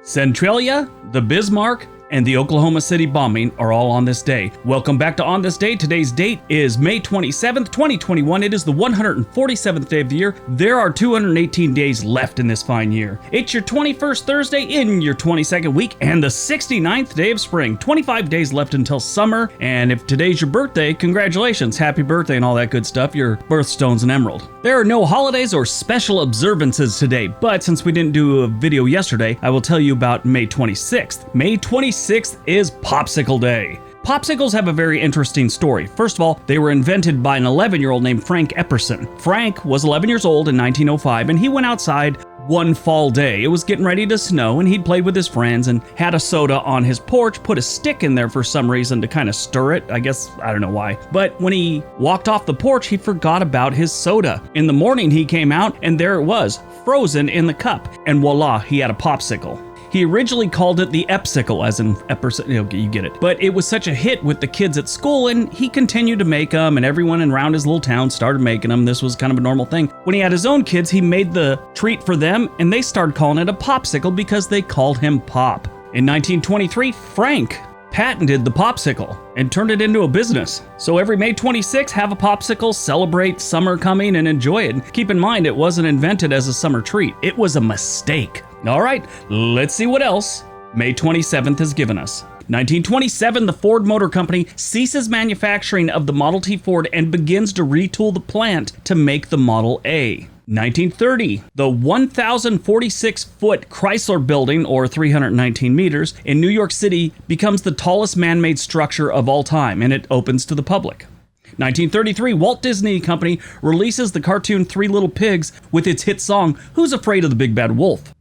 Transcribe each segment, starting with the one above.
Centralia, the Bismarck, and the Oklahoma City bombing are all on this day. Welcome back to On This Day. Today's date is May 27th, 2021. It is the 147th day of the year. There are 218 days left in this fine year. It's your 21st Thursday in your 22nd week and the 69th day of spring. 25 days left until summer. And if today's your birthday, congratulations. Happy birthday and all that good stuff. Your birthstone's an emerald. There are no holidays or special observances today, but since we didn't do a video yesterday, I will tell you about May 26th. May 26th is Popsicle Day. Popsicles have a very interesting story. First of all, they were invented by an 11-year-old named Frank Epperson. Frank was 11 years old in 1905, and he went outside one fall day. It was getting ready to snow, and he'd played with his friends and had a soda on his porch, put a stick in there for some reason to kind of stir it. I guess, I don't know why. But when he walked off the porch, he forgot about his soda. In the morning, he came out, and there it was, frozen in the cup. And voila, he had a popsicle. He originally called it the Epsicle, as in Epperson, you get it. But it was such a hit with the kids at school, and he continued to make them, and everyone around his little town started making them. This was kind of a normal thing. When he had his own kids, he made the treat for them, and they started calling it a popsicle because they called him Pop. In 1923, Frank patented the popsicle and turned it into a business. So every May 26, have a popsicle, celebrate summer coming, and enjoy it. Keep in mind, it wasn't invented as a summer treat. It was a mistake. All right, let's see what else May 27th has given us. 1927, the Ford Motor Company ceases manufacturing of the Model T Ford and begins to retool the plant to make the Model A. 1930, the 1,046-foot Chrysler Building, or 319 meters, in New York City becomes the tallest man-made structure of all time, and it opens to the public. 1933, Walt Disney Company releases the cartoon Three Little Pigs with its hit song, Who's Afraid of the Big Bad Wolf?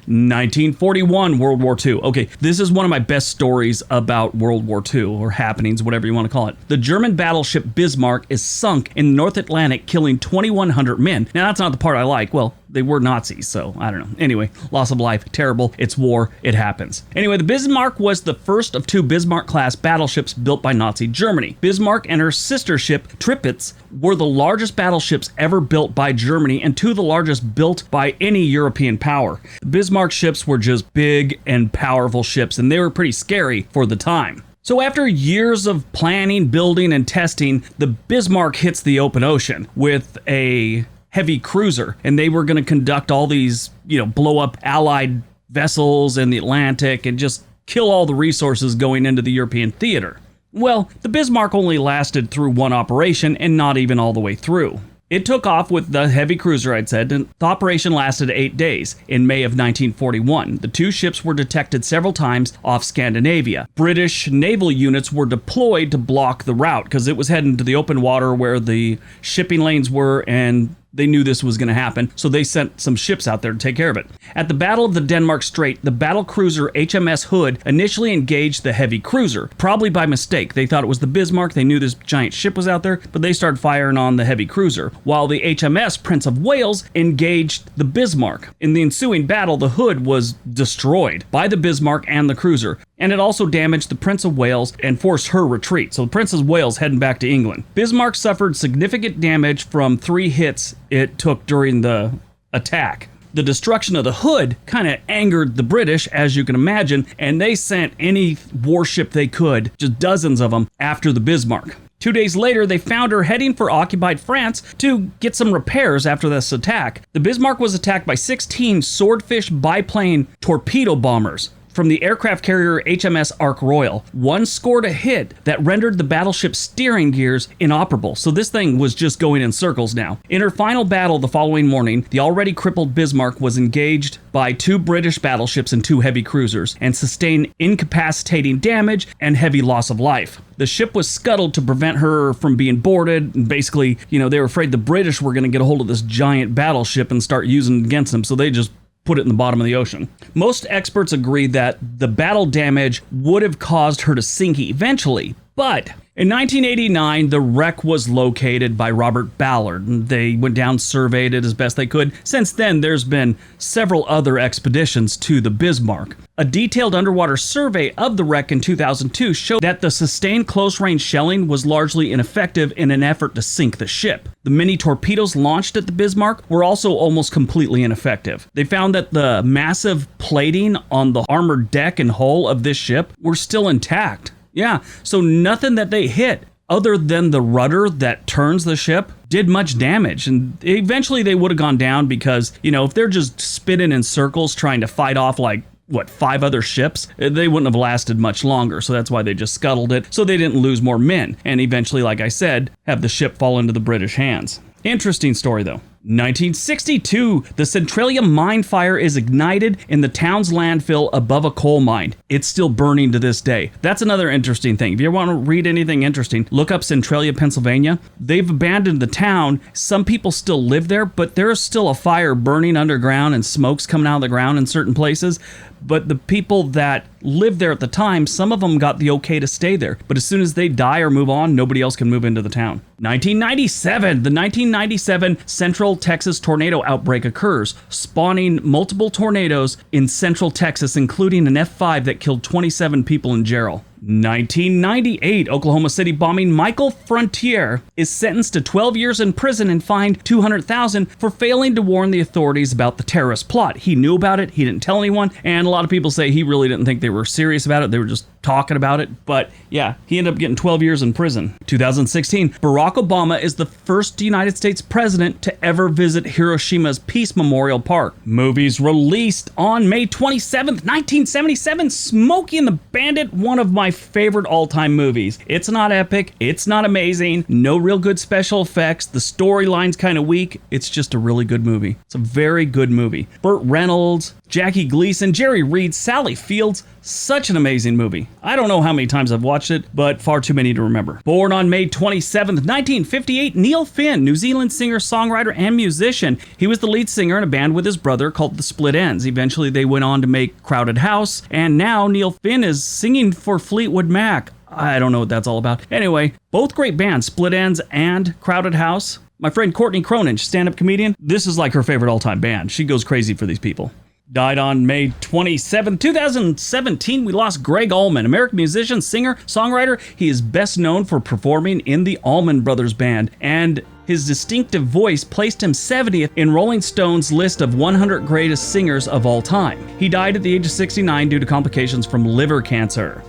1941, World War II. Okay, this is one of my best stories about World War II, or happenings, whatever you want to call it. The German battleship Bismarck is sunk in the North Atlantic, killing 2,100 men. Now, that's not the part I like. Well, they were Nazis, so I don't know. Anyway, loss of life, terrible. It's war. It happens. Anyway, the Bismarck was the first of two Bismarck-class battleships built by Nazi Germany. Bismarck and her sister ship, Tirpitz, were the largest battleships ever built by Germany and two of the largest built by any European power. The Bismarck ships were just big and powerful ships, and they were pretty scary for the time. So after years of planning, building, and testing, the Bismarck hits the open ocean with a heavy cruiser, and they were going to conduct all these, blow up Allied vessels in the Atlantic and just kill all the resources going into the European theater. Well, the Bismarck only lasted through one operation and not even all the way through. It took off with the heavy cruiser, I'd said, and the operation lasted 8 days. In May of 1941, the two ships were detected several times off Scandinavia. British naval units were deployed to block the route because it was heading to the open water where the shipping lanes were, and they knew this was going to happen, so they sent some ships out there to take care of it. At the Battle of the Denmark Strait, the battle cruiser HMS Hood initially engaged the heavy cruiser, probably by mistake. They thought it was the Bismarck, they knew this giant ship was out there, but they started firing on the heavy cruiser, while the HMS Prince of Wales engaged the Bismarck. In the ensuing battle, the Hood was destroyed by the Bismarck and the cruiser, and it also damaged the Prince of Wales and forced her retreat, so the Prince of Wales heading back to England. Bismarck suffered significant damage from 3 hits it took during the attack. The destruction of the Hood kind of angered the British, as you can imagine, and they sent any warship they could, just dozens of them, after the Bismarck. 2 days later, they found her heading for occupied France to get some repairs after this attack. The Bismarck was attacked by 16 Swordfish biplane torpedo bombers from the aircraft carrier HMS Ark Royal. One scored a hit that rendered the battleship's steering gears inoperable, so this thing was just going in circles now. In her final battle the following morning, the already crippled Bismarck was engaged by 2 British battleships and 2 heavy cruisers, and sustained incapacitating damage and heavy loss of life. The ship was scuttled to prevent her from being boarded, and basically, they were afraid the British were going to get a hold of this giant battleship and start using it against them, so they just put it in the bottom of the ocean. Most experts agree that the battle damage would have caused her to sink eventually, But in 1989, the wreck was located by Robert Ballard, and they went down, surveyed it as best they could. Since then, there's been several other expeditions to the Bismarck. A detailed underwater survey of the wreck in 2002 showed that the sustained close-range shelling was largely ineffective in an effort to sink the ship. The mini torpedoes launched at the Bismarck were also almost completely ineffective. They found that the massive plating on the armored deck and hull of this ship were still intact. Yeah, so nothing that they hit other than the rudder that turns the ship did much damage. And eventually they would have gone down because, if they're just spinning in circles trying to fight off 5 other ships, they wouldn't have lasted much longer. So that's why they just scuttled it, so they didn't lose more men. And eventually, like I said, have the ship fall into the British hands. Interesting story though. 1962, the Centralia mine fire is ignited in the town's landfill above a coal mine. It's still burning to this day. That's another interesting thing. If you want to read anything interesting, look up Centralia, Pennsylvania. They've abandoned the town. Some people still live there, but there's still a fire burning underground and smoke's coming out of the ground in certain places. But the people that lived there at the time, some of them got the okay to stay there. But as soon as they die or move on, nobody else can move into the town. 1997, the 1997 Central Texas tornado outbreak occurs, spawning multiple tornadoes in Central Texas, including an F5 that killed 27 people in Jarrell. 1998, Oklahoma City bombing Michael Frontier is sentenced to 12 years in prison and fined $200,000 for failing to warn the authorities about the terrorist plot. He knew about it, he didn't tell anyone, and a lot of people say he really didn't think they were serious about it, they were just talking about it. But yeah, he ended up getting 12 years in prison. 2016, Barack Obama is the first United States president to ever visit Hiroshima's Peace Memorial Park. Movies released on May 27th, 1977, Smokey and the Bandit, one of my favorite all-time movies. It's not epic, it's not amazing, no real good special effects, the storyline's kind of weak, it's just a really good movie. It's a very good movie. Burt Reynolds, Jackie Gleason, Jerry Reed, Sally Fields, such an amazing movie. I don't know how many times I've watched it, but far too many to remember. Born on May 27th, 1958, Neil Finn, New Zealand singer, songwriter, and musician. He was the lead singer in a band with his brother called the Split Enz. Eventually they went on to make Crowded House, and now Neil Finn is singing for Fleetwood Mac. I don't know what that's all about. Anyway, both great bands, Split Enz and Crowded House. My friend Courtney Cronin, stand-up comedian, this is like her favorite all-time band. She goes crazy for these people. Died on May 27, 2017, we lost Greg Allman, American musician, singer, songwriter. He is best known for performing in the Allman Brothers Band, and his distinctive voice placed him 70th in Rolling Stone's list of 100 greatest singers of all time. He died at the age of 69 due to complications from liver cancer.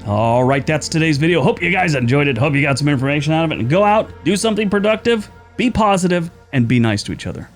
All right, that's today's video. Hope you guys enjoyed it. Hope you got some information out of it. And go out, do something productive, be positive, and be nice to each other.